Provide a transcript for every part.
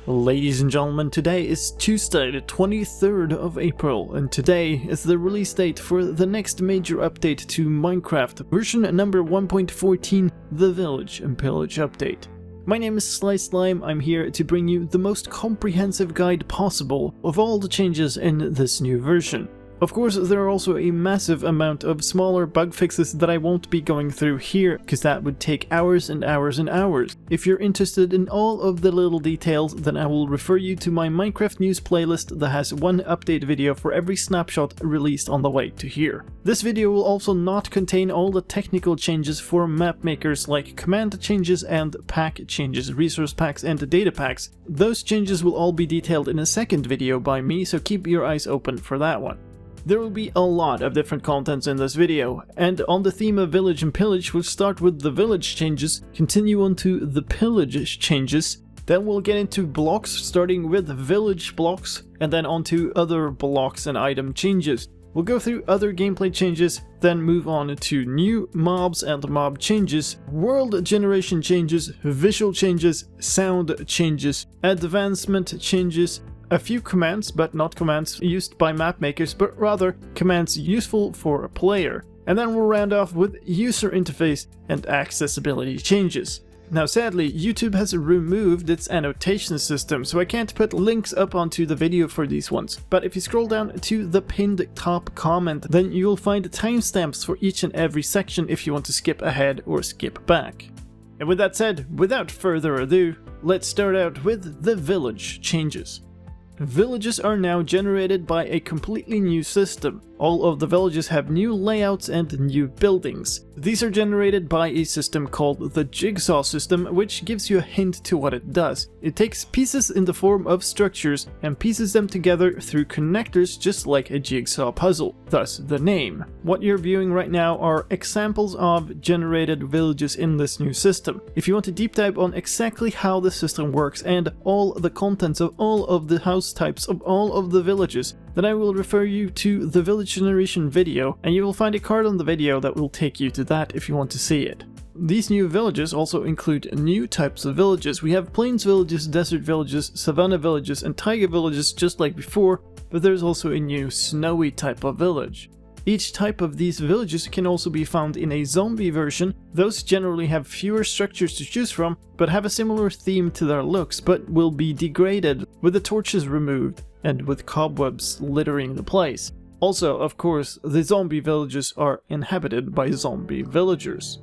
Ladies and gentlemen, today is Tuesday the 23rd of April, and today is the release date for the next major update to Minecraft, version number 1.14, the Village and Pillage update. My name is Sly Slime. I'm here to bring you the most comprehensive guide possible of all the changes in this new version. Of course, there are also a massive amount of smaller bug fixes that I won't be going through here, because that would take hours and hours and hours. If you're interested in all of the little details, then I will refer you to my Minecraft news playlist that has one update video for every snapshot released on the way to here. This video will also not contain all the technical changes for map makers like command changes and pack changes, resource packs and data packs. Those changes will all be detailed in a second video by me, so keep your eyes open for that one. There will be a lot of different contents in this video, and on the theme of Village and Pillage, we'll start with the village changes, continue on to the pillage changes, then we'll get into blocks starting with village blocks, and then on to other blocks and item changes. We'll go through other gameplay changes, then move on to new mobs and mob changes, world generation changes, visual changes, sound changes, advancement changes, a few commands, but not commands used by map makers, but rather commands useful for a player. And then we'll round off with user interface and accessibility changes. Now sadly, YouTube has removed its annotation system, so I can't put links up onto the video for these ones. But if you scroll down to the pinned top comment, then you'll find timestamps for each and every section if you want to skip ahead or skip back. And with that said, without further ado, let's start out with the village changes. Villages are now generated by a completely new system. All of the villages have new layouts and new buildings. These are generated by a system called the Jigsaw system, which gives you a hint to what it does. It takes pieces in the form of structures and pieces them together through connectors, just like a jigsaw puzzle, thus the name. What you're viewing right now are examples of generated villages in this new system. If you want to deep dive on exactly how the system works and all the contents of all of the house types of all of the villages, then I will refer you to the village generation video, and you will find a card on the video that will take you to that if you want to see it. These new villages also include new types of villages. We have plains villages, desert villages, savanna villages, and taiga villages just like before, but there's also a new snowy type of village. Each type of these villages can also be found in a zombie version. Those generally have fewer structures to choose from, but have a similar theme to their looks, but will be degraded with the torches removed and with cobwebs littering the place. Also, of course, the zombie villages are inhabited by zombie villagers.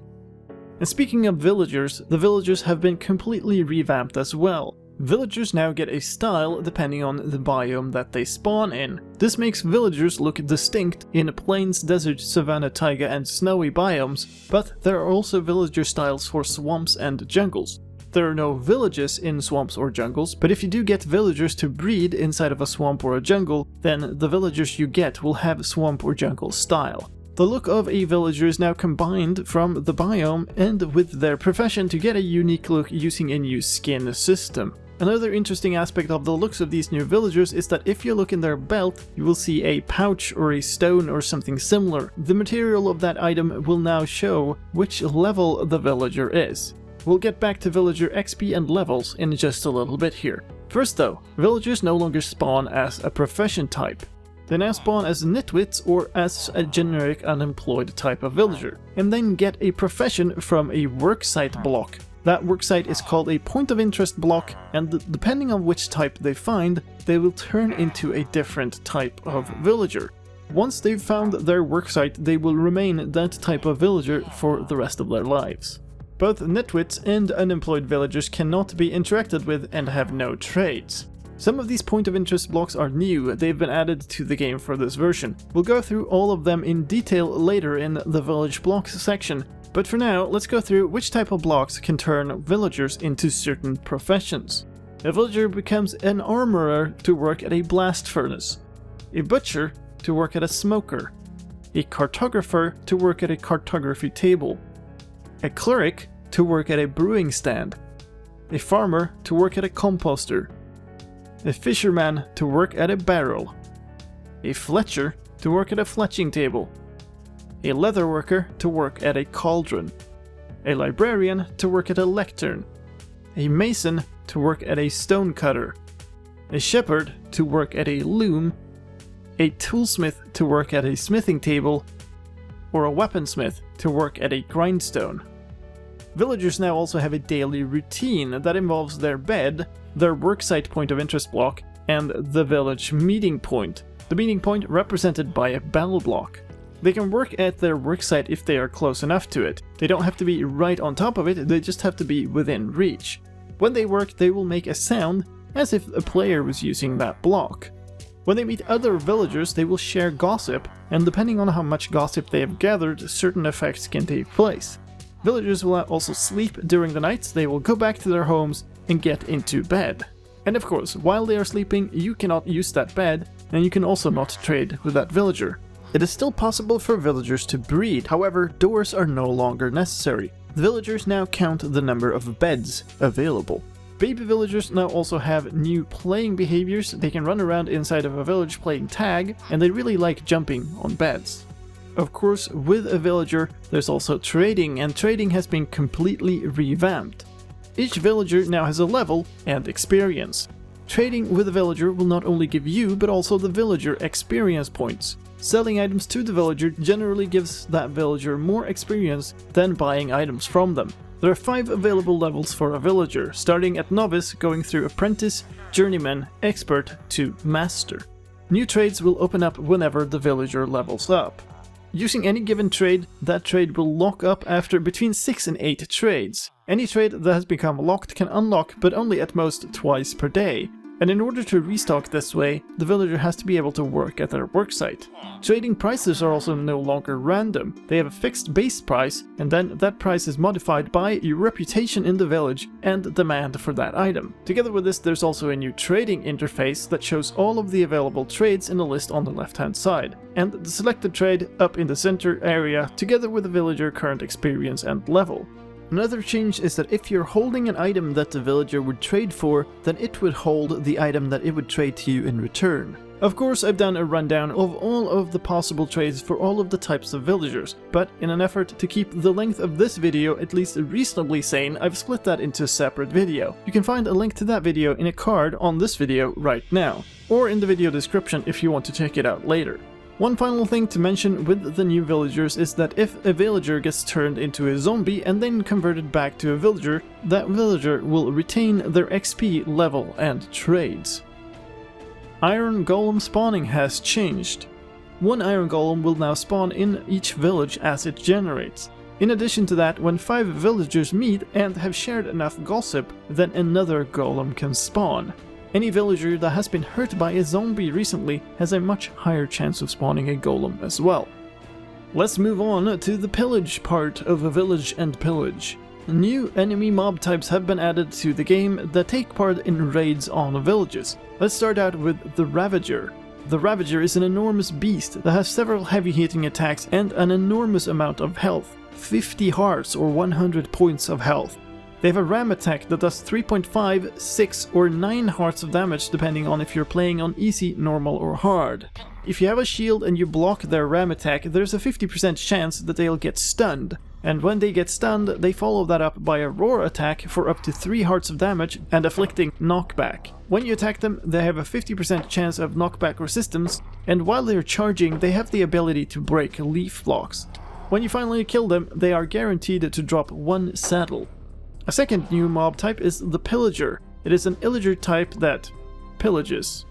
And speaking of villagers, the villagers have been completely revamped as well. Villagers now get a style depending on the biome that they spawn in. This makes villagers look distinct in plains, desert, savanna, taiga and snowy biomes, but there are also villager styles for swamps and jungles. There are no villages in swamps or jungles, but if you do get villagers to breed inside of a swamp or a jungle, then the villagers you get will have swamp or jungle style. The look of a villager is now combined from the biome and with their profession to get a unique look using a new skin system. Another interesting aspect of the looks of these new villagers is that if you look in their belt, you will see a pouch or a stone or something similar. The material of that item will now show which level the villager is. We'll get back to villager XP and levels in just a little bit here. First though, villagers no longer spawn as a profession type. They now spawn as nitwits or as a generic unemployed type of villager, and then get a profession from a worksite block. That worksite is called a point of interest block, and depending on which type they find, they will turn into a different type of villager. Once they've found their worksite, they will remain that type of villager for the rest of their lives. Both nitwits and unemployed villagers cannot be interacted with and have no trades. Some of these point of interest blocks are new, they've been added to the game for this version. We'll go through all of them in detail later in the village blocks section, but for now, let's go through which type of blocks can turn villagers into certain professions. A villager becomes an armorer to work at a blast furnace, a butcher to work at a smoker, a cartographer to work at a cartography table, a cleric to work at a brewing stand, a farmer to work at a composter, a fisherman to work at a barrel, a fletcher to work at a fletching table, a leatherworker to work at a cauldron, a librarian to work at a lectern, a mason to work at a stone cutter, a shepherd to work at a loom, a toolsmith to work at a smithing table, or a weaponsmith to work at a grindstone. Villagers now also have a daily routine that involves their bed, their worksite point of interest block, and the village meeting point, the meeting point represented by a battle block. They can work at their worksite if they are close enough to it. They don't have to be right on top of it, they just have to be within reach. When they work, they will make a sound as if a player was using that block. When they meet other villagers, they will share gossip, and depending on how much gossip they have gathered, certain effects can take place. Villagers will also sleep during the nights, they will go back to their homes and get into bed. And of course, while they are sleeping, you cannot use that bed, and you can also not trade with that villager. It is still possible for villagers to breed, however, doors are no longer necessary. The villagers now count the number of beds available. Baby villagers now also have new playing behaviors. They can run around inside of a village playing tag, and they really like jumping on beds. Of course, with a villager, there's also trading, and trading has been completely revamped. Each villager now has a level and experience. Trading with a villager will not only give you, but also the villager experience points. Selling items to the villager generally gives that villager more experience than buying items from them. There are 5 available levels for a villager, starting at novice, going through apprentice, journeyman, expert to master. New trades will open up whenever the villager levels up. Using any given trade, that trade will lock up after between 6 and 8 trades. Any trade that has become locked can unlock, but only at most twice per day. And in order to restock this way, the villager has to be able to work at their worksite. Trading prices are also no longer random. They have a fixed base price, and then that price is modified by your reputation in the village and demand for that item. Together with this, there's also a new trading interface that shows all of the available trades in a list on the left-hand side, and the selected trade up in the center area, together with the villager current experience and level. Another change is that if you're holding an item that the villager would trade for, then it would hold the item that it would trade to you in return. Of course, I've done a rundown of all of the possible trades for all of the types of villagers, but in an effort to keep the length of this video at least reasonably sane, I've split that into a separate video. You can find a link to that video in a card on this video right now, or in the video description if you want to check it out later. One final thing to mention with the new villagers is that if a villager gets turned into a zombie and then converted back to a villager, that villager will retain their XP level and trades. Iron Golem spawning has changed. 1 Iron Golem will now spawn in each village as it generates. In addition to that, when 5 villagers meet and have shared enough gossip, then another golem can spawn. Any villager that has been hurt by a zombie recently has a much higher chance of spawning a golem as well. Let's move on to the pillage part of a Village and Pillage. New enemy mob types have been added to the game that take part in raids on villages. Let's start out with the Ravager. The Ravager is an enormous beast that has several heavy hitting attacks and an enormous amount of health, 50 hearts or 100 points of health. They have a ram attack that does 3.5, 6 or 9 hearts of damage depending on if you're playing on easy, normal or hard. If you have a shield and you block their ram attack, there's a 50% chance that they'll get stunned. And when they get stunned, they follow that up by a roar attack for up to 3 hearts of damage and afflicting knockback. When you attack them, they have a 50% chance of knockback resistance, and while they're charging, they have the ability to break leaf blocks. When you finally kill them, they are guaranteed to drop 1 saddle. A second new mob type is the Pillager. It is an illager type that pillages.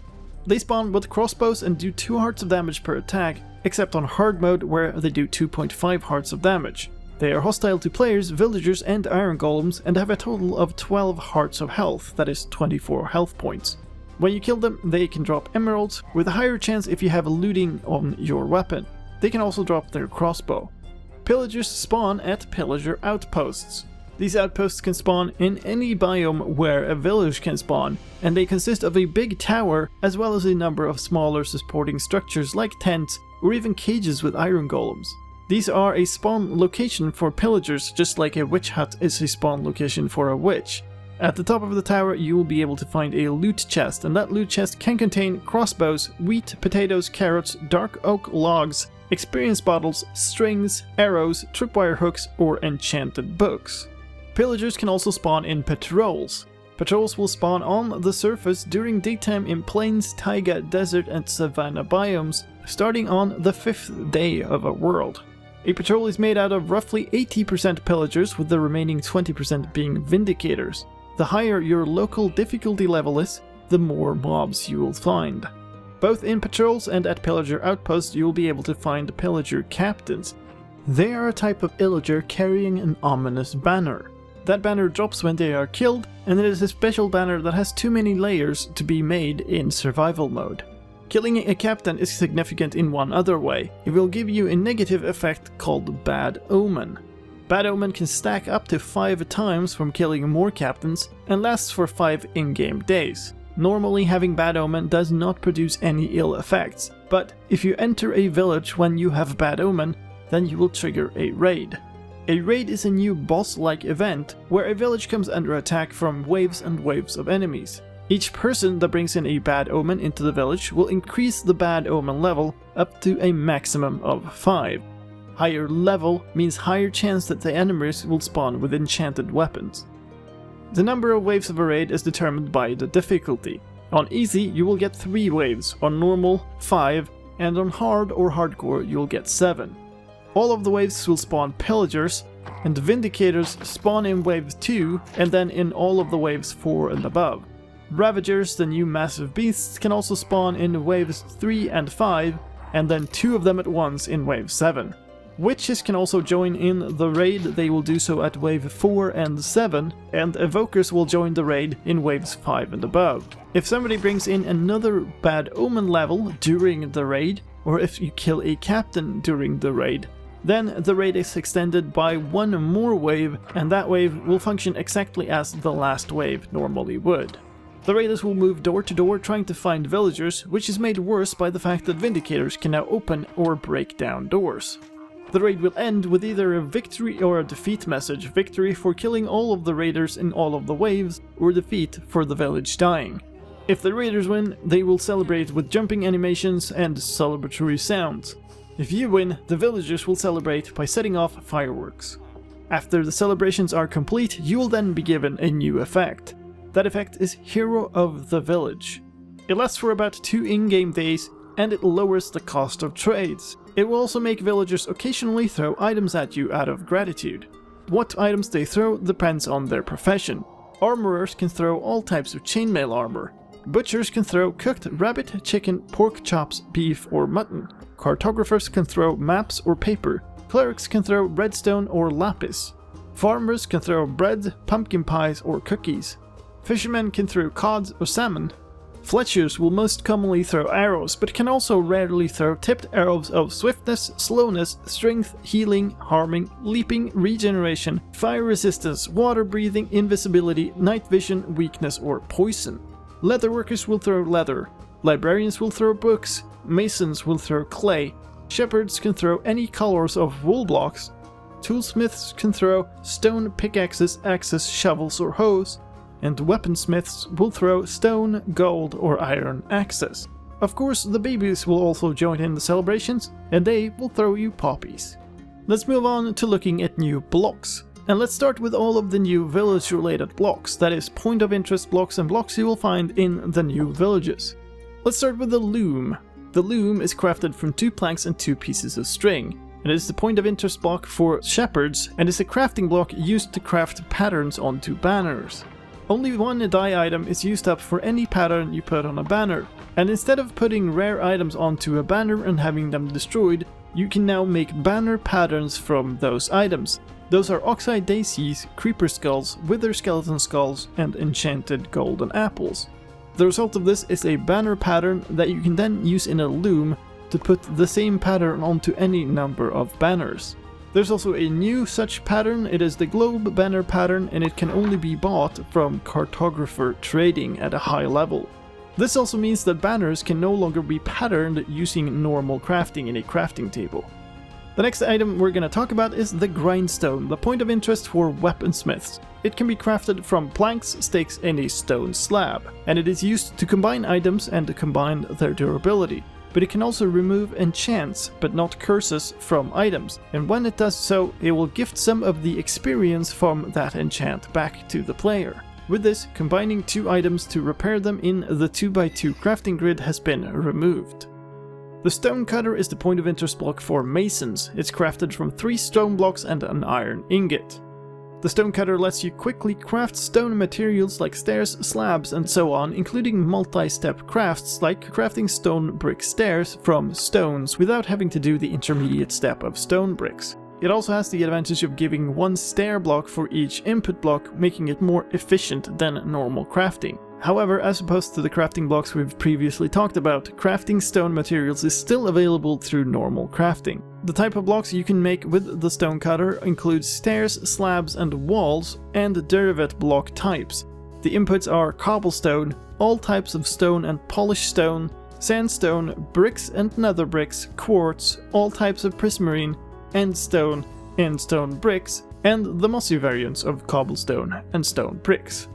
They spawn with crossbows and do 2 hearts of damage per attack, except on hard mode where they do 2.5 hearts of damage. They are hostile to players, villagers and iron golems and have a total of 12 hearts of health, that is 24 health points. When you kill them, they can drop emeralds, with a higher chance if you have looting on your weapon. They can also drop their crossbow. Pillagers spawn at Pillager outposts. These outposts can spawn in any biome where a village can spawn, and they consist of a big tower as well as a number of smaller supporting structures like tents or even cages with iron golems. These are a spawn location for pillagers, just like a witch hut is a spawn location for a witch. At the top of the tower you will be able to find a loot chest, and that loot chest can contain crossbows, wheat, potatoes, carrots, dark oak logs, experience bottles, strings, arrows, tripwire hooks or enchanted books. Pillagers can also spawn in patrols. Patrols will spawn on the surface during daytime in plains, taiga, desert and savanna biomes, starting on the 5th day of a world. A patrol is made out of roughly 80% pillagers, with the remaining 20% being vindicators. The higher your local difficulty level is, the more mobs you will find. Both in patrols and at pillager outposts you will be able to find pillager captains. They are a type of illager carrying an ominous banner. That banner drops when they are killed, and it is a special banner that has too many layers to be made in survival mode. Killing a captain is significant in one other way. It will give you a negative effect called bad omen. Bad omen can stack up to 5 times from killing more captains and lasts for 5 in-game days. Normally having bad omen does not produce any ill effects, but if you enter a village when you have bad omen, then you will trigger a raid. A raid is a new boss-like event where a village comes under attack from waves and waves of enemies. Each person that brings in a bad omen into the village will increase the bad omen level up to a maximum of 5. Higher level means higher chance that the enemies will spawn with enchanted weapons. The number of waves of a raid is determined by the difficulty. On easy you will get 3 waves, on normal 5, and on hard or hardcore you will get 7. All of the waves will spawn pillagers, and vindicators spawn in wave 2 and then in all of the waves 4 and above. Ravagers, the new massive beasts, can also spawn in waves 3 and 5, and then 2 of them at once in wave 7. Witches can also join in the raid, they will do so at wave 4 and 7, and evokers will join the raid in waves 5 and above. If somebody brings in another bad omen level during the raid, or if you kill a captain during the raid, then the raid is extended by 1 more wave, and that wave will function exactly as the last wave normally would. The raiders will move door to door trying to find villagers, which is made worse by the fact that vindicators can now open or break down doors. The raid will end with either a victory or a defeat message, victory for killing all of the raiders in all of the waves, or defeat for the village dying. If the raiders win, they will celebrate with jumping animations and celebratory sounds. If you win, the villagers will celebrate by setting off fireworks. After the celebrations are complete, you will then be given a new effect. That effect is Hero of the Village. It lasts for about 2 in-game days, and it lowers the cost of trades. It will also make villagers occasionally throw items at you out of gratitude. What items they throw depends on their profession. Armorers can throw all types of chainmail armor. Butchers can throw cooked rabbit, chicken, pork chops, beef or mutton. Cartographers can throw maps or paper. Clerics can throw redstone or lapis. Farmers can throw bread, pumpkin pies or cookies. Fishermen can throw cod or salmon. Fletchers will most commonly throw arrows, but can also rarely throw tipped arrows of swiftness, slowness, strength, healing, harming, leaping, regeneration, fire resistance, water breathing, invisibility, night vision, weakness or poison. Leatherworkers will throw leather. Librarians will throw books. Masons will throw clay. Shepherds can throw any colors of wool blocks. Toolsmiths can throw stone pickaxes, axes, shovels or hoes. And weaponsmiths will throw stone, gold or iron axes. Of course, the babies will also join in the celebrations, and they will throw you poppies. Let's move on to looking at new blocks. And let's start with all of the new village-related blocks, that is, point of interest blocks and blocks you will find in the new villages. Let's start with the Loom. The Loom is crafted from 2 planks and 2 pieces of string. It is the point of interest block for shepherds, and is a crafting block used to craft patterns onto banners. Only 1 dye item is used up for any pattern you put on a banner, and instead of putting rare items onto a banner and having them destroyed, you can now make banner patterns from those items. Those are oxeye daisies, creeper skulls, wither skeleton skulls, and enchanted golden apples. The result of this is a banner pattern that you can then use in a loom to put the same pattern onto any number of banners. There's also a new such pattern, it is the globe banner pattern, and it can only be bought from cartographer trading at a high level. This also means that banners can no longer be patterned using normal crafting in a crafting table. The next item we're going to talk about is the Grindstone, the point of interest for weaponsmiths. It can be crafted from planks, sticks, and a stone slab, and it is used to combine items and to combine their durability. But it can also remove enchants, but not curses, from items, and when it does so, it will gift some of the experience from that enchant back to the player. With this, combining 2 items to repair them in the 2x2 crafting grid has been removed. The stone cutter is the point of interest block for masons. It's crafted from 3 stone blocks and an iron ingot. The stone cutter lets you quickly craft stone materials like stairs, slabs, and so on, including multi-step crafts like crafting stone brick stairs from stones without having to do the intermediate step of stone bricks. It also has the advantage of giving 1 stair block for each input block, making it more efficient than normal crafting. However, as opposed to the crafting blocks we've previously talked about, crafting stone materials is still available through normal crafting. The type of blocks you can make with the stone cutter includes stairs, slabs, and walls, and derivative block types. The inputs are cobblestone, all types of stone and polished stone, sandstone, bricks and nether bricks, quartz, all types of prismarine, end stone bricks, and the mossy variants of cobblestone and stone bricks.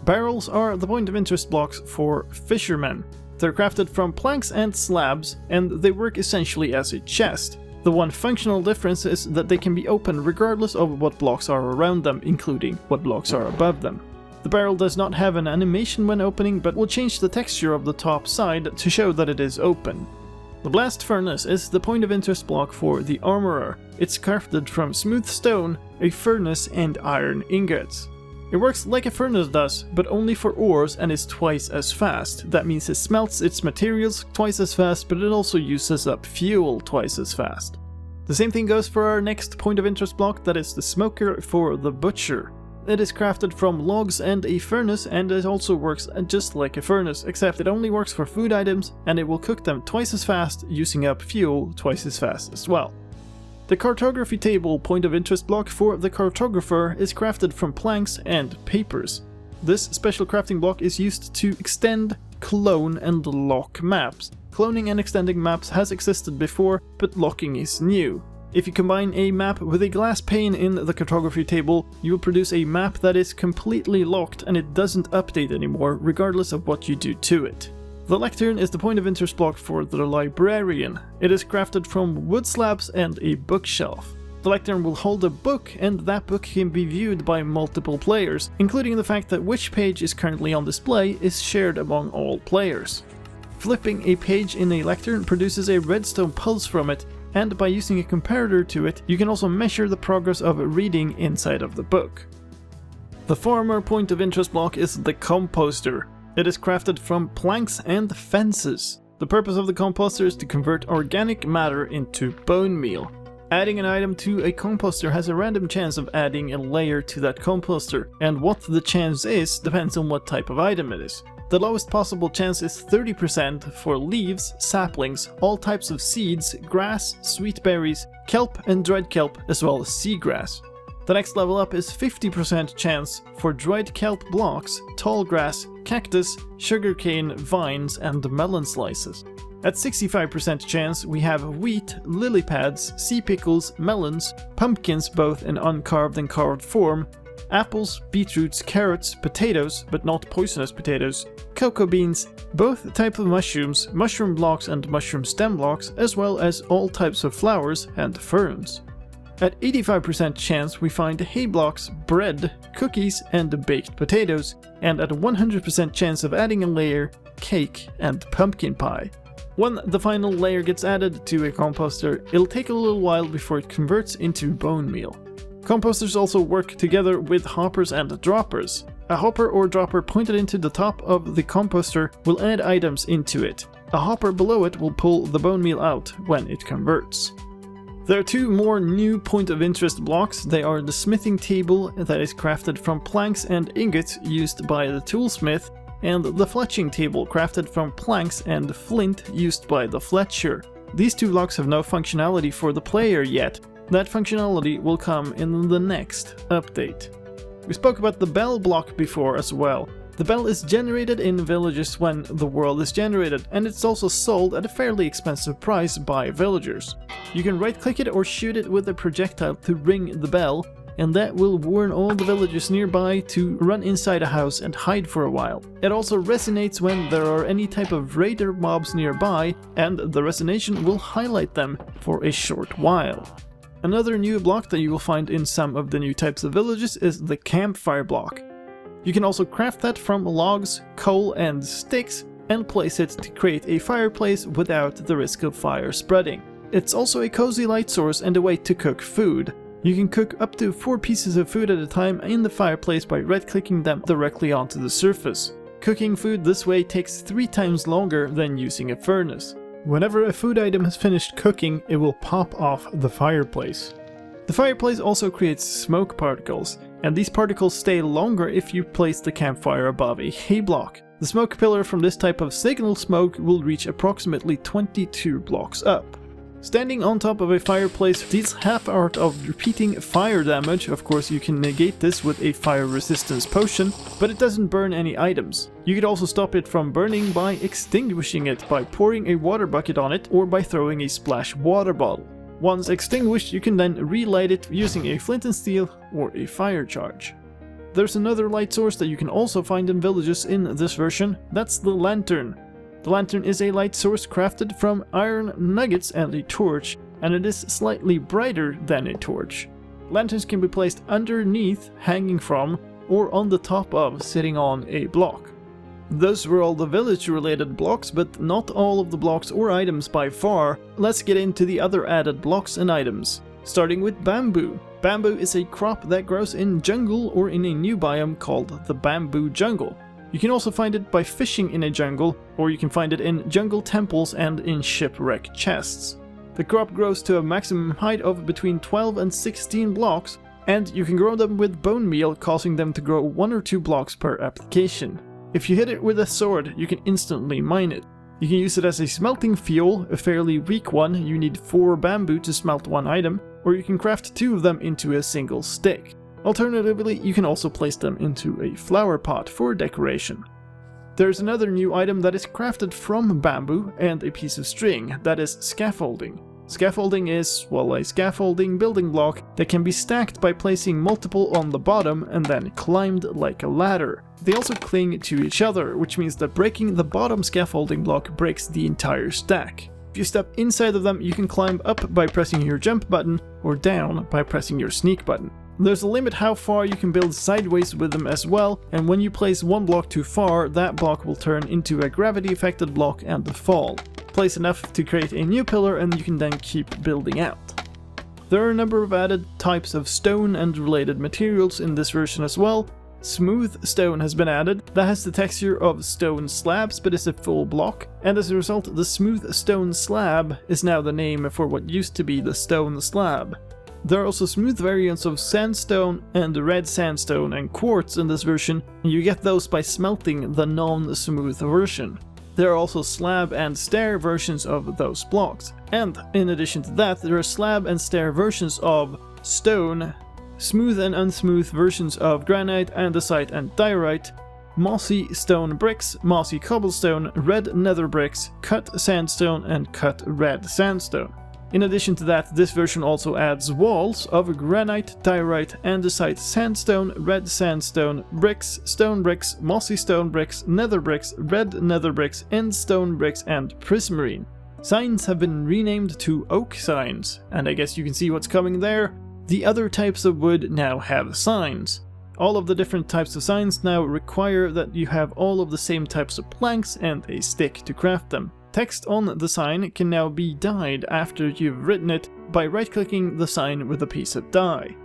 Barrels are the point of interest blocks for fishermen. They're crafted from planks and slabs, and they work essentially as a chest. The one functional difference is that they can be opened regardless of what blocks are around them, including what blocks are above them. The barrel does not have an animation when opening, but will change the texture of the top side to show that it is open. The blast furnace is the point of interest block for the armorer. It's crafted from smooth stone, a furnace, and iron ingots. It works like a furnace does, but only for ores and is twice as fast. That means it smelts its materials twice as fast, but it also uses up fuel twice as fast. The same thing goes for our next point of interest block, that is the smoker for the butcher. It is crafted from logs and a furnace, and it also works just like a furnace, except it only works for food items, and it will cook them twice as fast, using up fuel twice as fast as well. The cartography table point of interest block for the cartographer is crafted from planks and papers. This special crafting block is used to extend, clone, and lock maps. Cloning and extending maps has existed before, but locking is new. If you combine a map with a glass pane in the cartography table, you will produce a map that is completely locked and it doesn't update anymore, regardless of what you do to it. The lectern is the point of interest block for the librarian. It is crafted from wood slabs and a bookshelf. The lectern will hold a book, and that book can be viewed by multiple players, including the fact that which page is currently on display is shared among all players. Flipping a page in a lectern produces a redstone pulse from it, and by using a comparator to it, you can also measure the progress of reading inside of the book. The farmer point of interest block is the composter. It is crafted from planks and fences. The purpose of the composter is to convert organic matter into bone meal. Adding an item to a composter has a random chance of adding a layer to that composter, and what the chance is depends on what type of item it is. The lowest possible chance is 30% for leaves, saplings, all types of seeds, grass, sweet berries, kelp and dried kelp, as well as seagrass. The next level up is 50% chance for dried kelp blocks, tall grass, cactus, sugarcane, vines, and melon slices. At 65% chance we have wheat, lily pads, sea pickles, melons, pumpkins both in uncarved and carved form, apples, beetroots, carrots, potatoes, but not poisonous potatoes, cocoa beans, both types of mushrooms, mushroom blocks and mushroom stem blocks, as well as all types of flowers and ferns. At 85% chance we find hay blocks, bread, cookies, and baked potatoes, and at 100% chance of adding a layer, cake and pumpkin pie. When the final layer gets added to a composter, it'll take a little while before it converts into bone meal. Composters also work together with hoppers and droppers. A hopper or dropper pointed into the top of the composter will add items into it. A hopper below it will pull the bone meal out when it converts. There are 2 more new point of interest blocks. They are the smithing table that is crafted from planks and ingots used by the toolsmith, and the fletching table crafted from planks and flint used by the fletcher. These 2 blocks have no functionality for the player yet. That functionality will come in the next update. We spoke about the bell block before as well. The bell is generated in villages when the world is generated, and it's also sold at a fairly expensive price by villagers. You can right-click it or shoot it with a projectile to ring the bell, and that will warn all the villagers nearby to run inside a house and hide for a while. It also resonates when there are any type of raider mobs nearby, and the resonation will highlight them for a short while. Another new block that you will find in some of the new types of villages is the campfire block. You can also craft that from logs, coal and sticks and place it to create a fireplace without the risk of fire spreading. It's also a cozy light source and a way to cook food. You can cook up to 4 pieces of food at a time in the fireplace by right-clicking them directly onto the surface. Cooking food this way takes 3 times longer than using a furnace. Whenever a food item has finished cooking, it will pop off the fireplace. The fireplace also creates smoke particles, and these particles stay longer if you place the campfire above a hay block. The smoke pillar from this type of signal smoke will reach approximately 22 blocks up. Standing on top of a fireplace deals half art of repeating fire damage. Of course, you can negate this with a fire resistance potion, but it doesn't burn any items. You could also stop it from burning by extinguishing it by pouring a water bucket on it or by throwing a splash water bottle. Once extinguished, you can then relight it using a flint and steel or a fire charge. There's another light source that you can also find in villages in this version. That's the lantern. The lantern is a light source crafted from iron nuggets and a torch, and it is slightly brighter than a torch. Lanterns can be placed underneath, hanging from, or on the top of, sitting on a block. Those were all the village-related blocks, but not all of the blocks or items by far. Let's get into the other added blocks and items. Starting with bamboo. Bamboo is a crop that grows in jungle or in a new biome called the bamboo jungle. You can also find it by fishing in a jungle, or you can find it in jungle temples and in shipwreck chests. The crop grows to a maximum height of between 12 and 16 blocks, and you can grow them with bone meal, causing them to grow 1 or 2 blocks per application. If you hit it with a sword, you can instantly mine it. You can use it as a smelting fuel, a fairly weak one. You need 4 bamboo to smelt 1 item, or you can craft 2 of them into a single stick. Alternatively, you can also place them into a flower pot for decoration. There's another new item that is crafted from bamboo and a piece of string, that is scaffolding. Scaffolding is, well, a scaffolding building block that can be stacked by placing multiple on the bottom and then climbed like a ladder. They also cling to each other, which means that breaking the bottom scaffolding block breaks the entire stack. If you step inside of them, you can climb up by pressing your jump button or down by pressing your sneak button. There's a limit how far you can build sideways with them as well, and when you place 1 block too far, that block will turn into a gravity affected block and fall. Place enough to create a new pillar and you can then keep building out. There are a number of added types of stone and related materials in this version as well. Smooth stone has been added. That has the texture of stone slabs but is a full block, and as a result the smooth stone slab is now the name for what used to be the stone slab. There are also smooth variants of sandstone and red sandstone and quartz in this version, and you get those by smelting the non-smooth version. There are also slab and stair versions of those blocks, and in addition to that there are slab and stair versions of stone, smooth and unsmooth versions of granite, andesite and diorite, mossy stone bricks, mossy cobblestone, red nether bricks, cut sandstone and cut red sandstone. In addition to that, this version also adds walls of granite, diorite, andesite, sandstone, red sandstone, bricks, mossy stone bricks, nether bricks, red nether bricks, end stone bricks, and prismarine. Signs have been renamed to oak signs, and I guess you can see what's coming there. The other types of wood now have signs. All of the different types of signs now require that you have all of the same types of planks and a stick to craft them. Text on the sign can now be dyed after you've written it by right-clicking the sign with a piece of dye.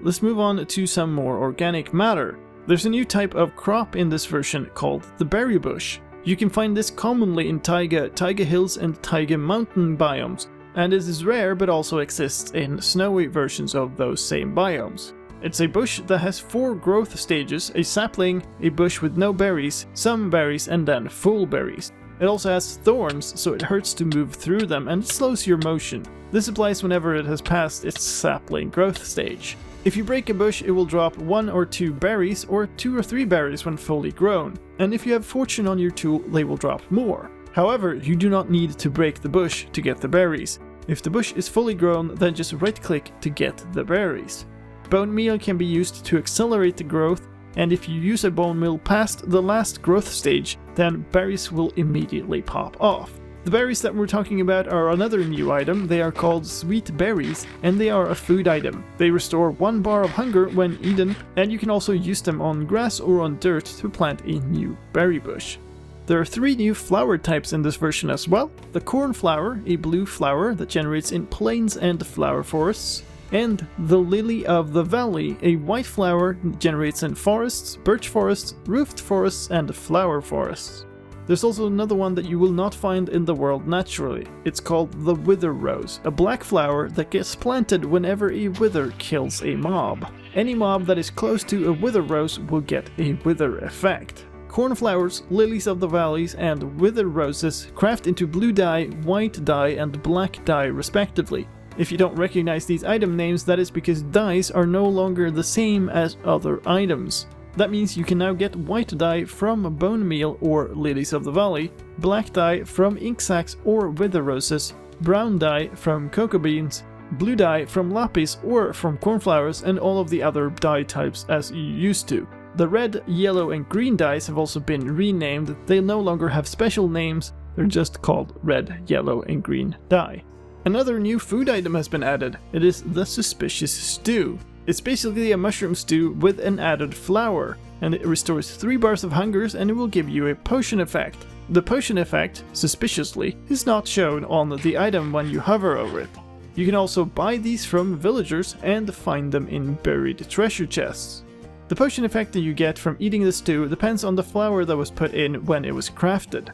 Let's move on to some more organic matter. There's a new type of crop in this version called the berry bush. You can find this commonly in taiga hills and taiga mountain biomes, and it is rare but also exists in snowy versions of those same biomes. It's a bush that has 4 growth stages: a sapling, a bush with no berries, some berries, and then full berries. It also has thorns, so it hurts to move through them and it slows your motion. This applies whenever it has passed its sapling growth stage. If you break a bush, it will drop 1 or 2 berries, or 2 or 3 berries when fully grown, and if you have fortune on your tool, they will drop more. However, you do not need to break the bush to get the berries. If the bush is fully grown, then just right-click to get the berries. Bone meal can be used to accelerate the growth, and if you use a bone meal past the last growth stage, then berries will immediately pop off. The berries that we're talking about are another new item. They are called sweet berries, and they are a food item. They restore 1 bar of hunger when eaten, and you can also use them on grass or on dirt to plant a new berry bush. There are 3 new flower types in this version as well. The cornflower, a blue flower that generates in plains and flower forests, and the lily of the valley, a white flower that generates in forests, birch forests, roofed forests, and flower forests. There's also another one that you will not find in the world naturally. It's called the wither rose, a black flower that gets planted whenever a wither kills a mob. Any mob that is close to a wither rose will get a wither effect. Cornflowers, lilies of the valleys, and wither roses craft into blue dye, white dye, and black dye respectively. If you don't recognize these item names, that is because dyes are no longer the same as other items. That means you can now get white dye from bone meal or lilies of the valley, black dye from ink sacs or wither roses, brown dye from cocoa beans, blue dye from lapis or from cornflowers, and all of the other dye types as you used to. The red, yellow, and green dyes have also been renamed. They no longer have special names, they're just called red, yellow, and green dye. Another new food item has been added. It is the suspicious stew. It's basically a mushroom stew with an added flour, and it restores 3 bars of hungers and it will give you a potion effect. The potion effect, suspiciously, is not shown on the item when you hover over it. You can also buy these from villagers and find them in buried treasure chests. The potion effect that you get from eating the stew depends on the flour that was put in when it was crafted.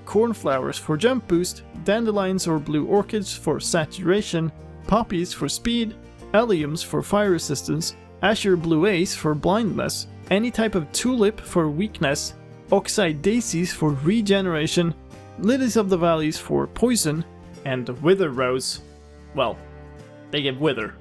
Cornflowers for jump boost, dandelions or blue orchids for saturation, poppies for speed, alliums for fire resistance, azure blue ace for blindness, any type of tulip for weakness, oxide daisies for regeneration, lilies of the valleys for poison, and wither rose, well, they give wither.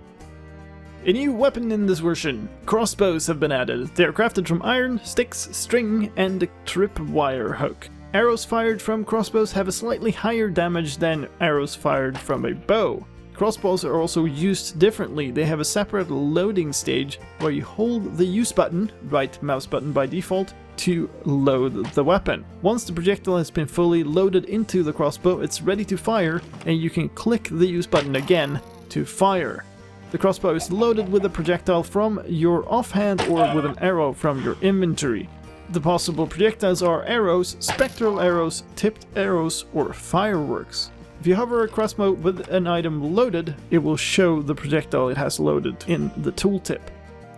A new weapon in this version, crossbows have been added. They are crafted from iron, sticks, string, and a tripwire hook. Arrows fired from crossbows have a slightly higher damage than arrows fired from a bow. Crossbows are also used differently. They have a separate loading stage where you hold the use button, right mouse button by default, to load the weapon. Once the projectile has been fully loaded into the crossbow, it's ready to fire, and you can click the use button again to fire. The crossbow is loaded with a projectile from your offhand or with an arrow from your inventory. The possible projectiles are arrows, spectral arrows, tipped arrows, or fireworks. If you hover a crossbow with an item loaded, it will show the projectile it has loaded in the tooltip.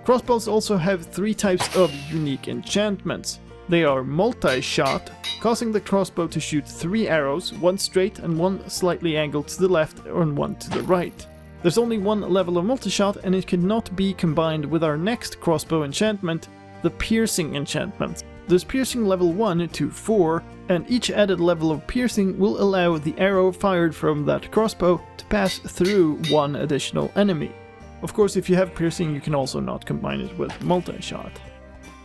Crossbows also have 3 types of unique enchantments. They are multi-shot, causing the crossbow to shoot 3 arrows, 1 straight and 1 slightly angled to the left and 1 to the right. There's only 1 level of multi-shot and it cannot be combined with our next crossbow enchantment, the piercing enchantment. There's piercing level 1 to 4, and each added level of piercing will allow the arrow fired from that crossbow to pass through 1 additional enemy. Of course, if you have piercing, you can also not combine it with multi-shot.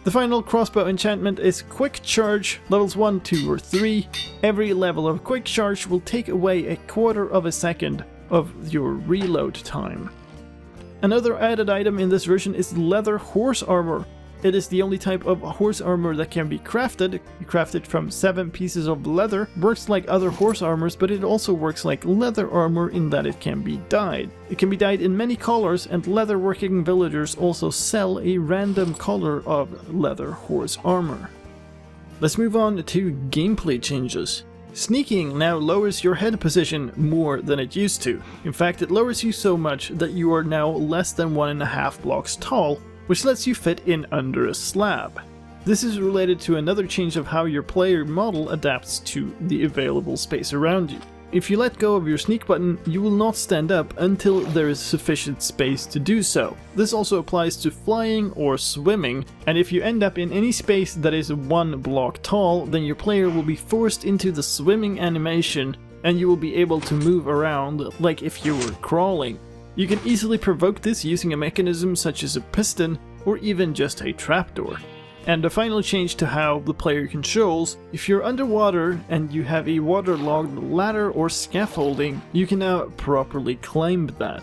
The final crossbow enchantment is Quick Charge, levels 1, 2, or 3. Every level of Quick Charge will take away 1/4 of a second of your reload time. Another added item in this version is leather horse armor. It is the only type of horse armor that can be crafted. You craft it from 7 pieces of leather. Works like other horse armors, but it also works like leather armor in that it can be dyed. It can be dyed in many colors, and leatherworking villagers also sell a random color of leather horse armor. Let's move on to gameplay changes. Sneaking now lowers your head position more than it used to. In fact, it lowers you so much that you are now less than 1.5 blocks tall, which lets you fit in under a slab. This is related to another change of how your player model adapts to the available space around you. If you let go of your sneak button, you will not stand up until there is sufficient space to do so. This also applies to flying or swimming, and if you end up in any space that is 1 block tall, then your player will be forced into the swimming animation, and you will be able to move around like if you were crawling. You can easily provoke this using a mechanism such as a piston or even just a trapdoor. And a final change to how the player controls: if you're underwater and you have a waterlogged ladder or scaffolding, you can now properly climb that.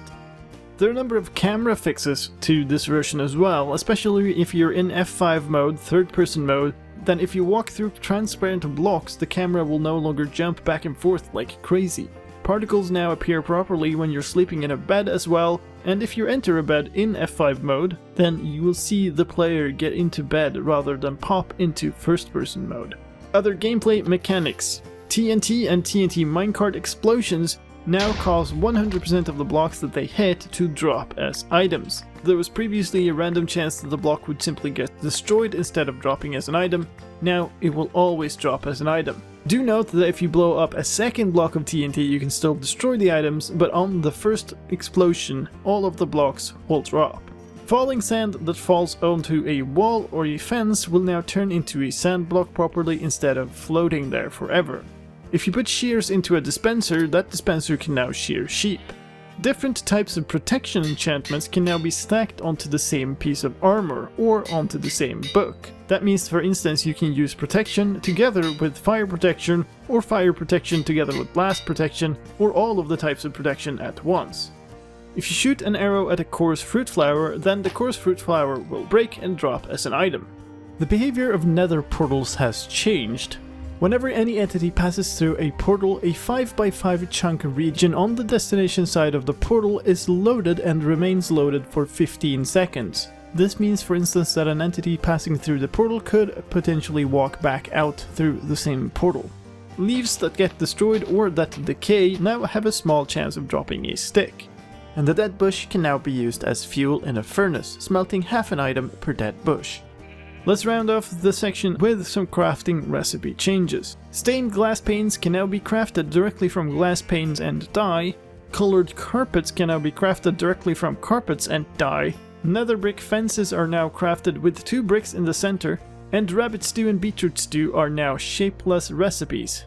There are a number of camera fixes to this version as well, especially if you're in F5 mode, third person mode. then if you walk through transparent blocks, the camera will no longer jump back and forth like crazy. Particles now appear properly when you're sleeping in a bed as well, and if you enter a bed in F5 mode, then you will see the player get into bed rather than pop into first-person mode. Other gameplay mechanics. TNT and TNT minecart explosions now cause 100% of the blocks that they hit to drop as items. There was previously a random chance that the block would simply get destroyed instead of dropping as an item. Now it will always drop as an item. Do note that if you blow up a second block of TNT, you can still destroy the items, but on the first explosion, all of the blocks will drop. Falling sand that falls onto a wall or a fence will now turn into a sand block properly instead of floating there forever. If you put shears into a dispenser, that dispenser can now shear sheep. Different types of protection enchantments can now be stacked onto the same piece of armor or onto the same book. That means, for instance, you can use protection together with fire protection, or fire protection together with blast protection, or all of the types of protection at once. If you shoot an arrow at a coarse fruit flower, then the coarse fruit flower will break and drop as an item. The behavior of nether portals has changed. Whenever any entity passes through a portal, a 5x5 chunk region on the destination side of the portal is loaded and remains loaded for 15 seconds. This means, for instance, that an entity passing through the portal could potentially walk back out through the same portal. Leaves that get destroyed or that decay now have a small chance of dropping a stick. And the dead bush can now be used as fuel in a furnace, smelting half an item per dead bush. Let's round off the section with some crafting recipe changes. Stained glass panes can now be crafted directly from glass panes and dye. Colored carpets can now be crafted directly from carpets and dye. Nether brick fences are now crafted with 2 bricks in the center, and rabbit stew and beetroot stew are now shapeless recipes.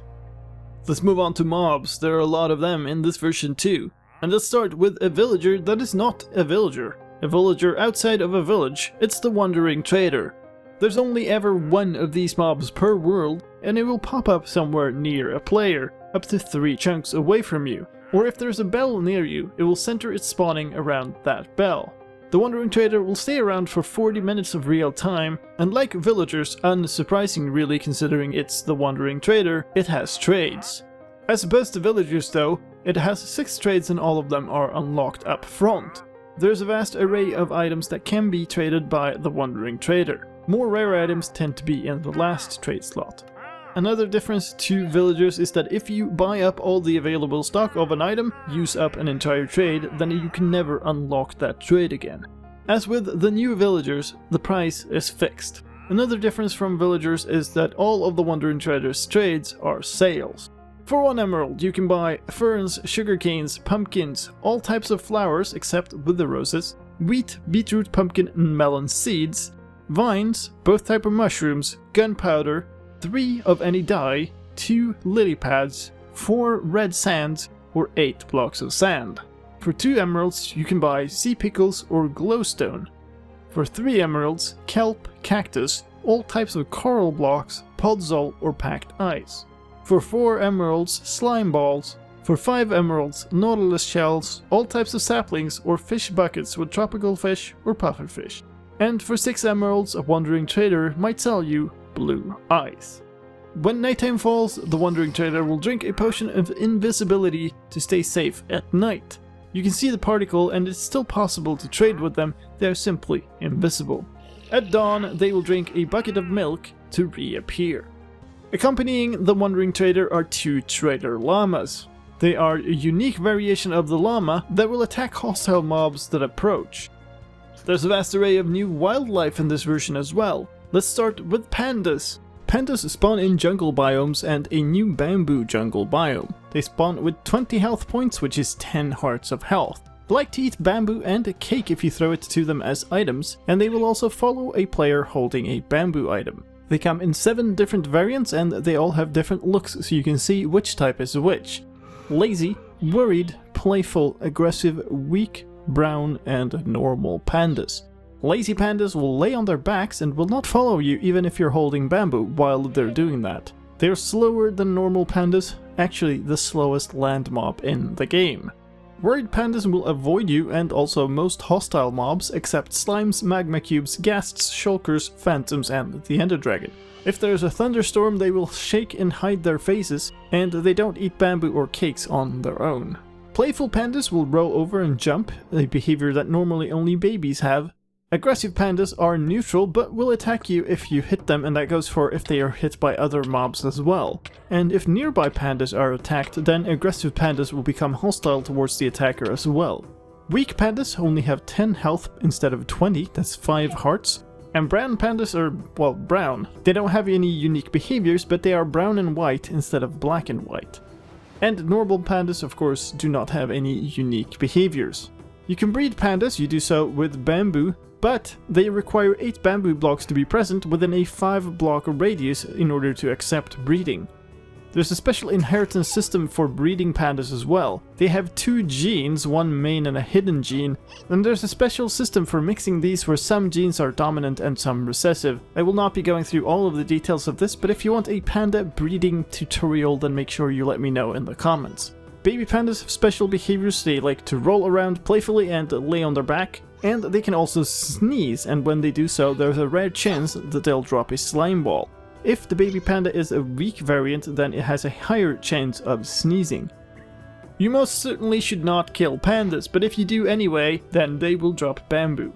Let's move on to mobs. There are a lot of them in this version too. And let's start with a villager that is not a villager. A villager outside of a village. It's the Wandering Trader. There's only ever one of these mobs per world, and it will pop up somewhere near a player, up to 3 chunks away from you. Or if there's a bell near you, it will center its spawning around that bell. The Wandering Trader will stay around for 40 minutes of real time, and like villagers, unsurprising really considering it's the Wandering Trader, it has trades. As opposed to villagers though, it has 6 trades and all of them are unlocked up front. There's a vast array of items that can be traded by the Wandering Trader. More rare items tend to be in the last trade slot. Another difference to villagers is that if you buy up all the available stock of an item, use up an entire trade, then you can never unlock that trade again. As with the new villagers, the price is fixed. Another difference from villagers is that all of the Wandering Trader's trades are sales. For 1 emerald, you can buy ferns, sugarcanes, pumpkins, all types of flowers except with the roses, wheat, beetroot, pumpkin, and melon seeds, vines, both type of mushrooms, gunpowder, 3 of any dye, 2 lily pads, 4 red sands, or 8 blocks of sand. For 2 emeralds, you can buy sea pickles or glowstone. For 3 emeralds, kelp, cactus, all types of coral blocks, podzol, or packed ice. For 4 emeralds, slime balls. For 5 emeralds, nautilus shells, all types of saplings, or fish buckets with tropical fish or pufferfish. And for 6 emeralds, a Wandering Trader might sell you blue ice. When nighttime falls, the Wandering Trader will drink a potion of invisibility to stay safe at night. You can see the particle and it's still possible to trade with them, they are simply invisible. At dawn, they will drink a bucket of milk to reappear. Accompanying the Wandering Trader are 2 Trader Llamas. They are a unique variation of the llama that will attack hostile mobs that approach. There's a vast array of new wildlife in this version as well. Let's start with pandas. Pandas spawn in jungle biomes and a new bamboo jungle biome. They spawn with 20 health points, which is 10 hearts of health. They like to eat bamboo and a cake if you throw it to them as items, and they will also follow a player holding a bamboo item. They come in 7 different variants and they all have different looks so you can see which type is which. Lazy, worried, playful, aggressive, weak, brown, and normal pandas. Lazy pandas will lay on their backs and will not follow you even if you're holding bamboo while they're doing that. They're slower than normal pandas, actually the slowest land mob in the game. Worried pandas will avoid you and also most hostile mobs except slimes, magma cubes, ghasts, shulkers, phantoms and the ender dragon. If there's a thunderstorm they will shake and hide their faces, and they don't eat bamboo or cakes on their own. Playful pandas will roll over and jump, a behavior that normally only babies have. Aggressive pandas are neutral but will attack you if you hit them, and that goes for if they are hit by other mobs as well. And if nearby pandas are attacked, then aggressive pandas will become hostile towards the attacker as well. Weak pandas only have 10 health instead of 20, that's 5 hearts. And brown pandas are, well, brown. They don't have any unique behaviors, but they are brown and white instead of black and white. And normal pandas, of course, do not have any unique behaviors. You can breed pandas, you do so with bamboo, but they require 8 bamboo blocks to be present within a 5 block radius in order to accept breeding. There's a special inheritance system for breeding pandas as well. They have 2 genes, one main and a hidden gene, and there's a special system for mixing these where some genes are dominant and some recessive. I will not be going through all of the details of this, but if you want a panda breeding tutorial, then make sure you let me know in the comments. Baby pandas have special behaviors. They like to roll around playfully and lay on their back, and they can also sneeze, and when they do so there's a rare chance that they'll drop a slime ball. If the baby panda is a weak variant, then it has a higher chance of sneezing. You most certainly should not kill pandas, but if you do anyway, then they will drop bamboo.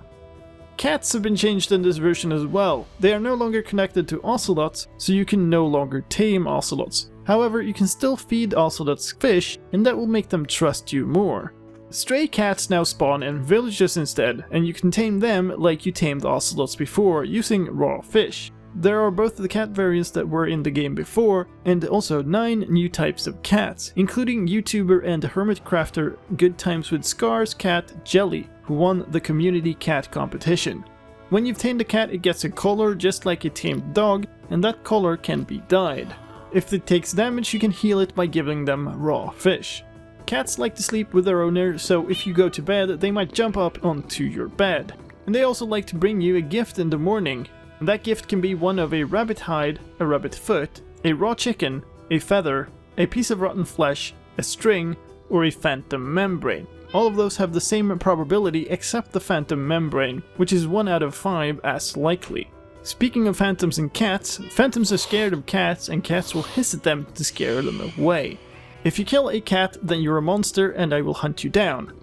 Cats have been changed in this version as well. They are no longer connected to ocelots, so you can no longer tame ocelots. However, you can still feed ocelots fish, and that will make them trust you more. Stray cats now spawn in villages instead, and you can tame them like you tamed ocelots before, using raw fish. There are both the cat variants that were in the game before, and also 9 new types of cats, including YouTuber and hermit crafter Good Times with Scars cat Jelly, who won the community cat competition. When you've tamed a cat, it gets a collar just like a tamed dog, and that collar can be dyed. If it takes damage, you can heal it by giving them raw fish. Cats like to sleep with their owner, so if you go to bed, they might jump up onto your bed. And they also like to bring you a gift in the morning. And that gift can be one of a rabbit hide, a rabbit foot, a raw chicken, a feather, a piece of rotten flesh, a string, or a phantom membrane. All of those have the same probability except the phantom membrane, which is 1 out of 5 as likely. Speaking of phantoms and cats, phantoms are scared of cats and cats will hiss at them to scare them away. If you kill a cat, then you're a monster and I will hunt you down.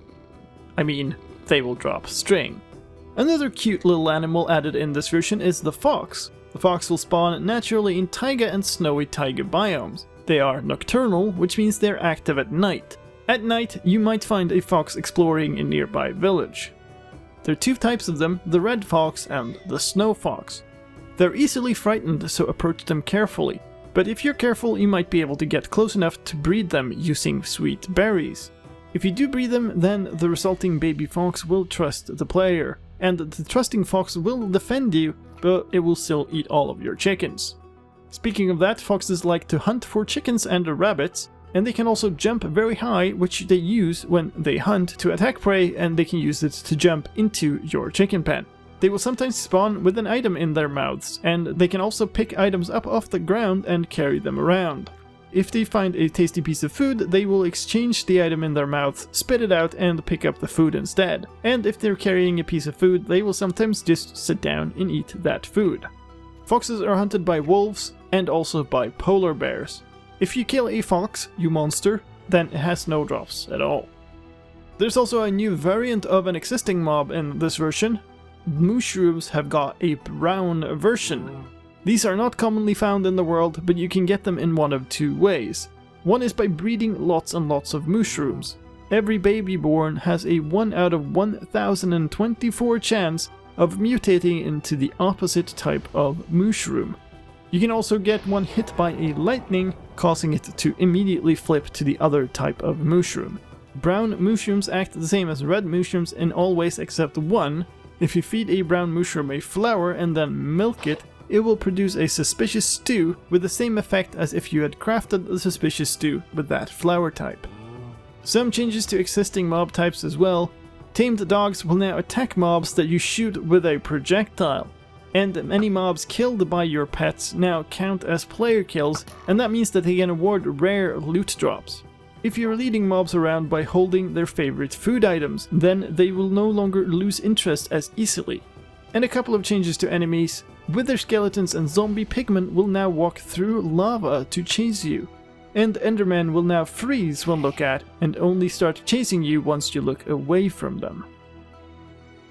I mean, they will drop string. Another cute little animal added in this version is the fox. The fox will spawn naturally in taiga and snowy taiga biomes. They are nocturnal, which means they're active at night. At night, you might find a fox exploring a nearby village. There are 2 types of them, the red fox and the snow fox. They're easily frightened, so approach them carefully. But if you're careful, you might be able to get close enough to breed them using sweet berries. If you do breed them, then the resulting baby fox will trust the player. And the trusting fox will defend you, but it will still eat all of your chickens. Speaking of that, foxes like to hunt for chickens and rabbits, and they can also jump very high, which they use when they hunt to attack prey, and they can use it to jump into your chicken pen. They will sometimes spawn with an item in their mouths, and they can also pick items up off the ground and carry them around. If they find a tasty piece of food, they will exchange the item in their mouth, spit it out, and pick up the food instead. And if they're carrying a piece of food, they will sometimes just sit down and eat that food. Foxes are hunted by wolves and also by polar bears. If you kill a fox, you monster, then it has no drops at all. There's also a new variant of an existing mob in this version. Mushrooms have got a brown version. These are not commonly found in the world, but you can get them in one of 2 ways. One is by breeding lots and lots of mushrooms. Every baby born has a 1 out of 1024 chance of mutating into the opposite type of mushroom. You can also get one hit by a lightning, causing it to immediately flip to the other type of mushroom. Brown mushrooms act the same as red mushrooms in all ways except one. If you feed a brown mushroom a flower and then milk it, it will produce a suspicious stew with the same effect as if you had crafted the suspicious stew with that flower type. Some changes to existing mob types as well. Tamed dogs will now attack mobs that you shoot with a projectile. And any mobs killed by your pets now count as player kills, and that means that they can award rare loot drops. If you're leading mobs around by holding their favorite food items, then they will no longer lose interest as easily. And a couple of changes to enemies. Wither skeletons and zombie pigmen will now walk through lava to chase you. And endermen will now freeze when looked at and only start chasing you once you look away from them.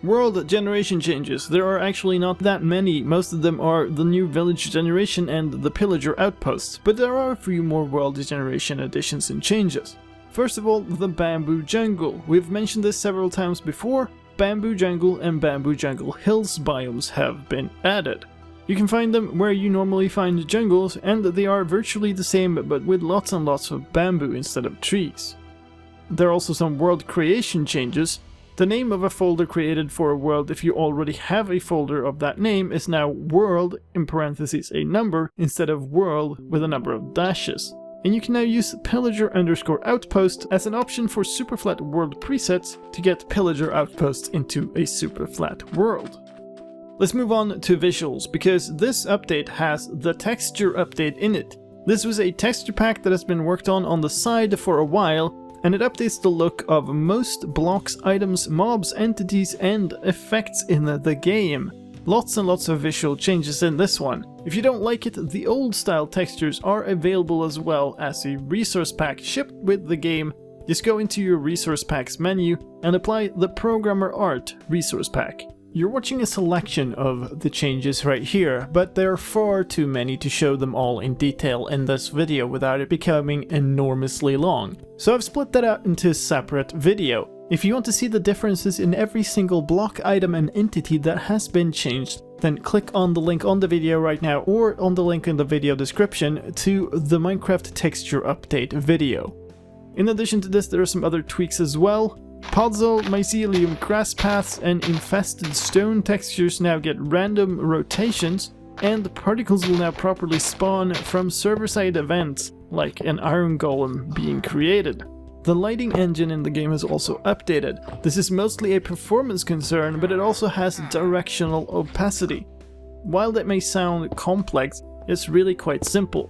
World generation changes. There are actually not that many. Most of them are the new village generation and the pillager outposts, but there are a few more world generation additions and changes. First of all, the bamboo jungle. We've mentioned this several times before. Bamboo jungle and bamboo jungle hills biomes have been added. You can find them where you normally find jungles, and they are virtually the same but with lots and lots of bamboo instead of trees. There are also some world creation changes. The name of a folder created for a world if you already have a folder of that name is now world in parentheses a number instead of world with a number of dashes. And you can now use pillager_outpost as an option for superflat world presets to get pillager outposts into a superflat world. Let's move on to visuals, because this update has the texture update in it. This was a texture pack that has been worked on the side for a while, and it updates the look of most blocks, items, mobs, entities, and effects in the game. Lots and lots of visual changes in this one. If you don't like it, the old style textures are available as well as a resource pack shipped with the game. Just go into your resource packs menu and apply the programmer art resource pack. You're watching a selection of the changes right here, but there are far too many to show them all in detail in this video without it becoming enormously long. So I've split that out into a separate video. If you want to see the differences in every single block, item and entity that has been changed, then click on the link on the video right now or on the link in the video description to the Minecraft texture update video. In addition to this, there are some other tweaks as well. Puzzle, mycelium, grass paths, and infested stone textures now get random rotations, and particles will now properly spawn from server-side events, like an iron golem being created. The lighting engine in the game is also updated. This is mostly a performance concern, but it also has directional opacity. While that may sound complex, it's really quite simple.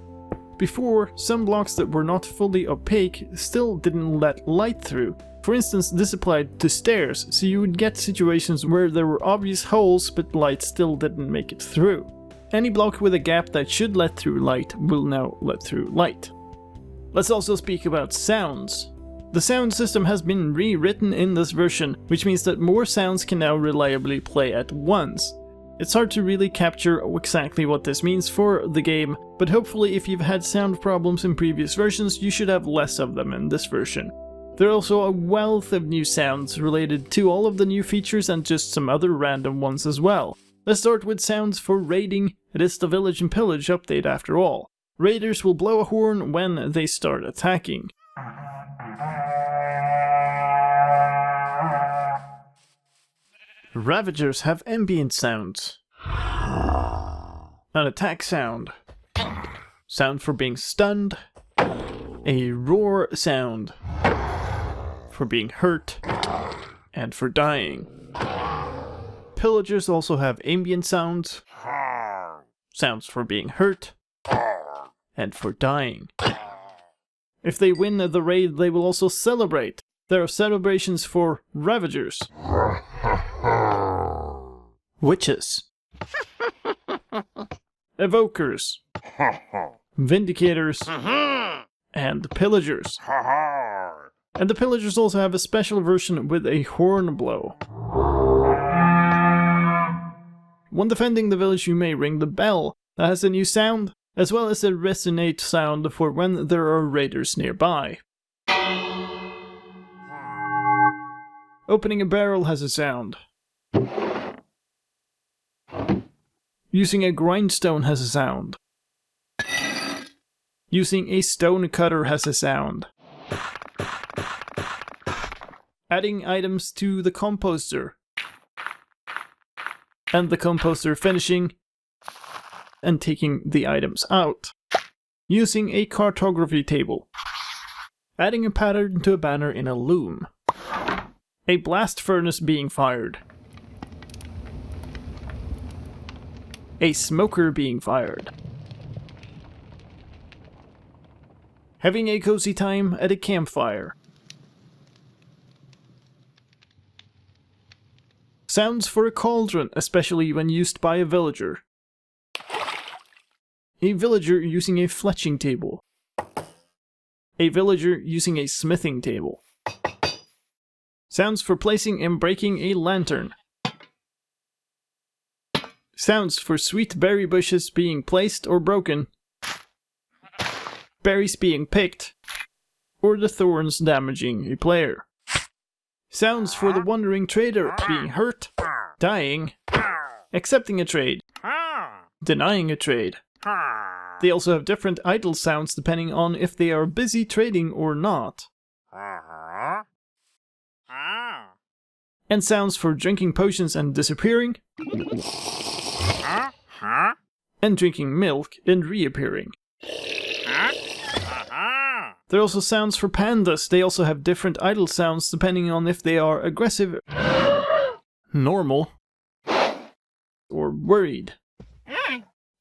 Before, some blocks that were not fully opaque still didn't let light through. For instance, this applied to stairs, so you would get situations where there were obvious holes but light still didn't make it through. Any block with a gap that should let through light will now let through light. Let's also speak about sounds. The sound system has been rewritten in this version, which means that more sounds can now reliably play at once. It's hard to really capture exactly what this means for the game, but hopefully if you've had sound problems in previous versions, you should have less of them in this version. There are also a wealth of new sounds related to all of the new features and just some other random ones as well. Let's start with sounds for raiding. It is the Village and Pillage update after all. Raiders will blow a horn when they start attacking. Ravagers have ambient sounds. An attack sound. Sound for being stunned. A roar sound. For being hurt. And for dying. Pillagers also have ambient sounds. Sounds for being hurt. And for dying. If they win the raid, they will also celebrate. There are celebrations for Ravagers. Witches. Evokers. Vindicators. And Pillagers. And the Pillagers also have a special version with a horn blow. When defending the village, you may ring the bell. That has a new sound, as well as a resonate sound for when there are raiders nearby. Opening a barrel has a sound. Using a grindstone has a sound. Using a stone cutter has a sound. Adding items to the composter. And the composter finishing and taking the items out. Using a cartography table. Adding a pattern to a banner in a loom. A blast furnace being fired. A smoker being fired. having a cozy time at a campfire. Sounds for a cauldron, especially when used by a villager. A villager using a fletching table. A villager using a smithing table. Sounds for placing and breaking a lantern. Sounds for sweet berry bushes being placed or broken. Berries being picked. Or the thorns damaging a player. Sounds for the wandering trader being hurt, dying, accepting a trade, denying a trade. They also have different idle sounds depending on if they are busy trading or not. And sounds for drinking potions and disappearing, and drinking milk and reappearing. There are also sounds for pandas. They also have different idle sounds depending on if they are aggressive, normal, or worried.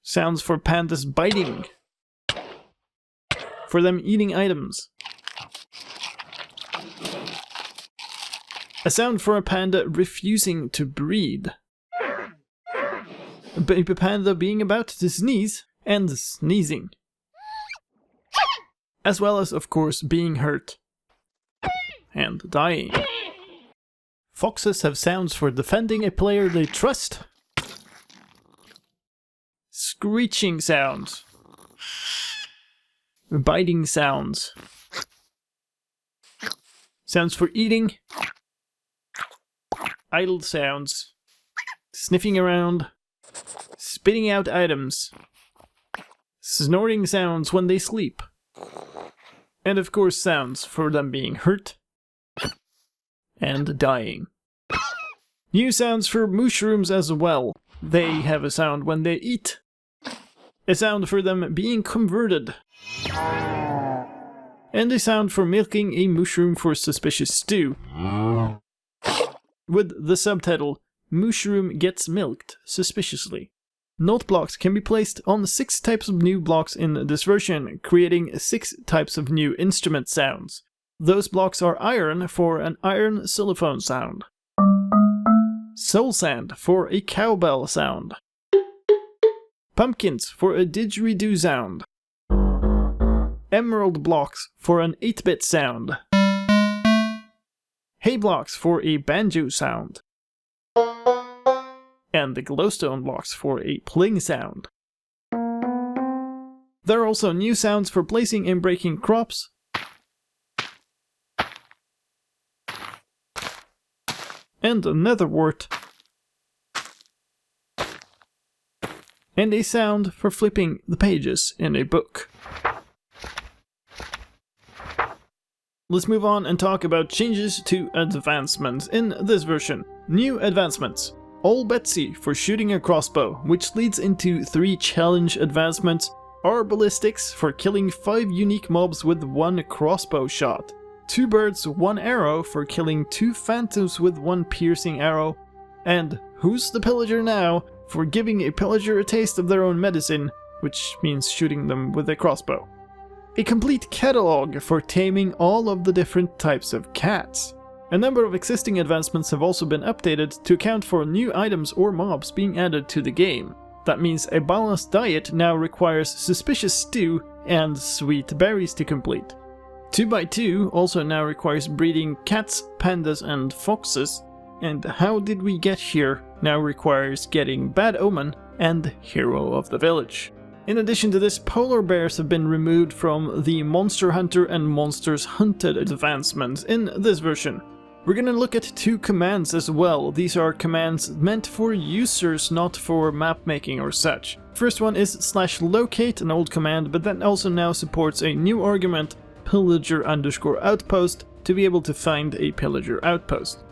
Sounds for pandas biting. For them eating items. A sound for a panda refusing to breed. A baby panda being about to sneeze and sneezing. As well as, of course, being hurt and dying. Foxes have sounds for defending a player they trust. Screeching sounds. Biting sounds. Sounds for eating. Idle sounds. Sniffing around. Spitting out items. Snoring sounds when they sleep. And of course sounds for them being hurt and dying. New sounds for mushrooms as well. They have a sound when they eat. A sound for them being converted. And a sound for milking a mushroom for suspicious stew. With the subtitle, Mushroom Gets Milked Suspiciously. Note blocks can be placed on 6 types of new blocks in this version, creating 6 types of new instrument sounds. Those blocks are iron for an iron xylophone sound. Soul sand for a cowbell sound. Pumpkins for a didgeridoo sound. Emerald blocks for an 8-bit sound. Hay blocks for a banjo sound. And the glowstone blocks for a pling sound. There are also new sounds for placing and breaking crops. And a netherwort. And a sound for flipping the pages in a book. Let's move on and talk about changes to advancements in this version. New advancements. All Betsy for shooting a crossbow, which leads into 3 challenge advancements. Arbalistics for killing 5 unique mobs with 1 crossbow shot. 2 birds, 1 arrow for killing 2 phantoms with 1 piercing arrow. And Who's the Pillager Now for giving a pillager a taste of their own medicine, which means shooting them with a crossbow. A complete catalog for taming all of the different types of cats. A number of existing advancements have also been updated to account for new items or mobs being added to the game. That means a balanced diet now requires suspicious stew and sweet berries to complete. 2x2 also now requires breeding cats, pandas and foxes, and How Did We Get Here now requires getting Bad Omen and Hero of the Village. In addition to this, polar bears have been removed from the Monster Hunter and Monsters Hunted advancements in this version. We're gonna look at 2 commands as well. These are commands meant for users, not for map making or such. First one is /locate, an old command, but that also now supports a new argument, pillager_outpost, to be able to find a pillager outpost.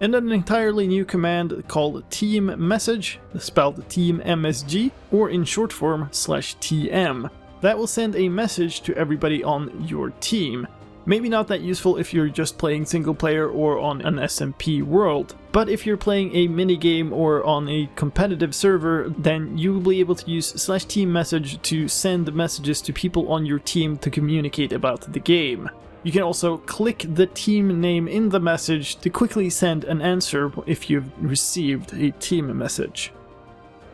And an entirely new command called team message, spelled team MSG, or in short form /TM. That will send a message to everybody on your team. Maybe not that useful if you're just playing single player or on an SMP world, but if you're playing a minigame or on a competitive server, then you will be able to use /team message to send messages to people on your team to communicate about the game. You can also click the team name in the message to quickly send an answer if you've received a team message.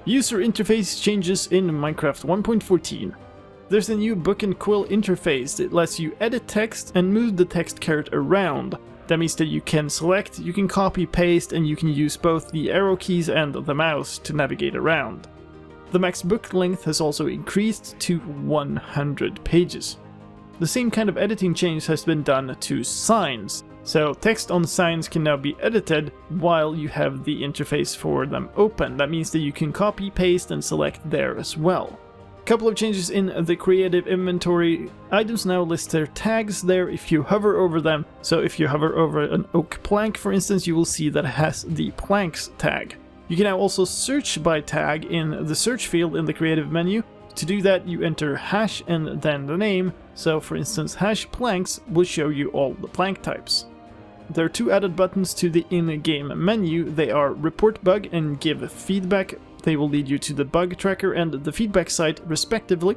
User interface changes in Minecraft 1.14. There's a new book and quill interface that lets you edit text and move the text caret around. That means that you can select, you can copy, paste, and you can use both the arrow keys and the mouse to navigate around. The max book length has also increased to 100 pages. The same kind of editing change has been done to signs. So text on signs can now be edited while you have the interface for them open. That means that you can copy, paste, and select there as well. Couple of changes in the creative inventory. Items now list their tags there if you hover over them. So if you hover over an oak plank, for instance, you will see that it has the planks tag. You can now also search by tag in the search field in the creative menu. To do that, you enter hash and then the name. So for instance, hash planks will show you all the plank types. There are two added buttons to the in-game menu. They are report bug and give feedback. They will lead you to the bug tracker and the feedback site respectively.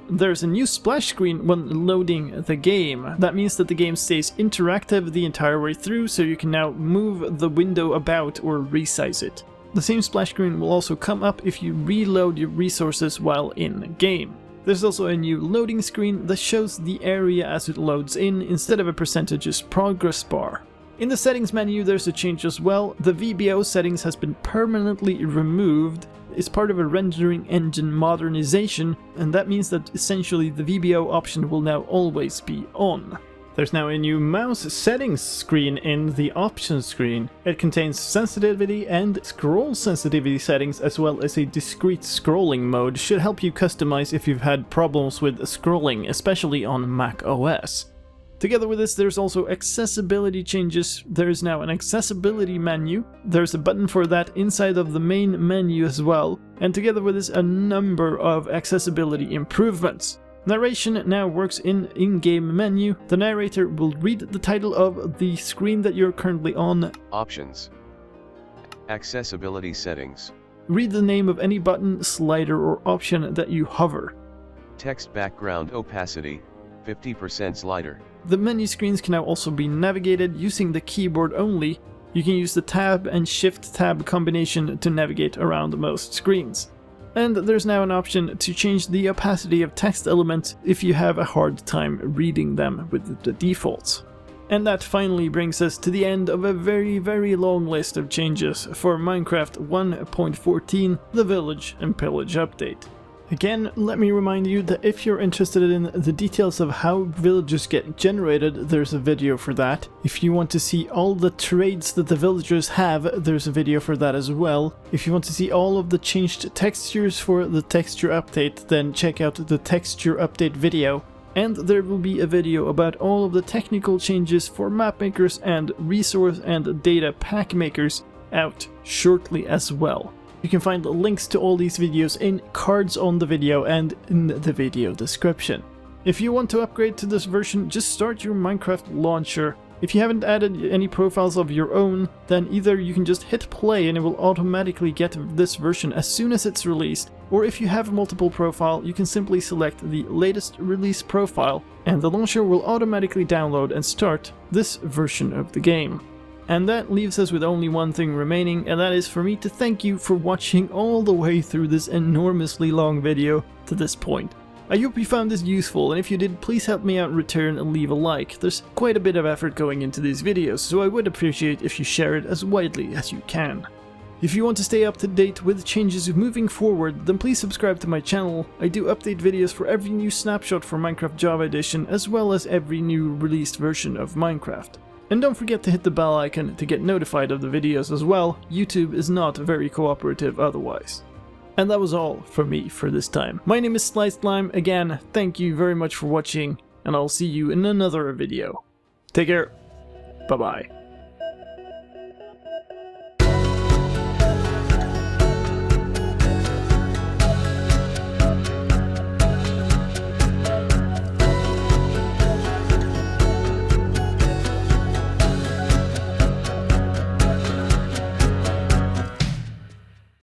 There's a new splash screen when loading the game. That means that the game stays interactive the entire way through, so you can now move the window about or resize it. The same splash screen will also come up if you reload your resources while in game. There's also a new loading screen that shows the area as it loads in instead of a percentage's progress bar. In the settings menu there's a change as well. The VBO settings has been permanently removed. It's part of a rendering engine modernization, and that means that essentially the VBO option will now always be on. There's now a new mouse settings screen in the options screen. It contains sensitivity and scroll sensitivity settings, as well as a discrete scrolling mode. Should help you customize if you've had problems with scrolling, especially on Mac OS. Together with this, there's also accessibility changes. There is now an accessibility menu. There's a button for that inside of the main menu as well. And together with this, a number of accessibility improvements. Narration now works in-game menu. The narrator will read the title of the screen that you're currently on. Options. Accessibility settings. Read the name of any button, slider, or option that you hover. Text background opacity, 50% slider. The menu screens can now also be navigated using the keyboard only. You can use the tab and shift tab combination to navigate around most screens. And there's now an option to change the opacity of text elements if you have a hard time reading them with the defaults. And that finally brings us to the end of a very long list of changes for Minecraft 1.14, the Village and Pillage update. Again, let me remind you that if you're interested in the details of how villages get generated, there's a video for that. If you want to see all the trades that the villagers have, there's a video for that as well. If you want to see all of the changed textures for the texture update, then check out the texture update video. And there will be a video about all of the technical changes for map makers and resource and data pack makers out shortly as well. You can find links to all these videos in cards on the video and in the video description. If you want to upgrade to this version, just start your Minecraft launcher. If you haven't added any profiles of your own, then either you can just hit play and it will automatically get this version as soon as it's released, or if you have multiple profile, you can simply select the latest release profile and the launcher will automatically download and start this version of the game. And that leaves us with only one thing remaining, and that is for me to thank you for watching all the way through this enormously long video to this point. I hope you found this useful, and if you did, please help me out in return and leave a like. There's quite a bit of effort going into these videos, so I would appreciate if you share it as widely as you can. If you want to stay up to date with changes moving forward, then please subscribe to my channel. I do update videos for every new snapshot for Minecraft Java Edition, as well as every new released version of Minecraft. And don't forget to hit the bell icon to get notified of the videos as well. YouTube is not very cooperative otherwise. And that was all from me for this time. My name is Sliced Lime. Again, thank you very much for watching, and I'll see you in another video. Take care. Bye bye.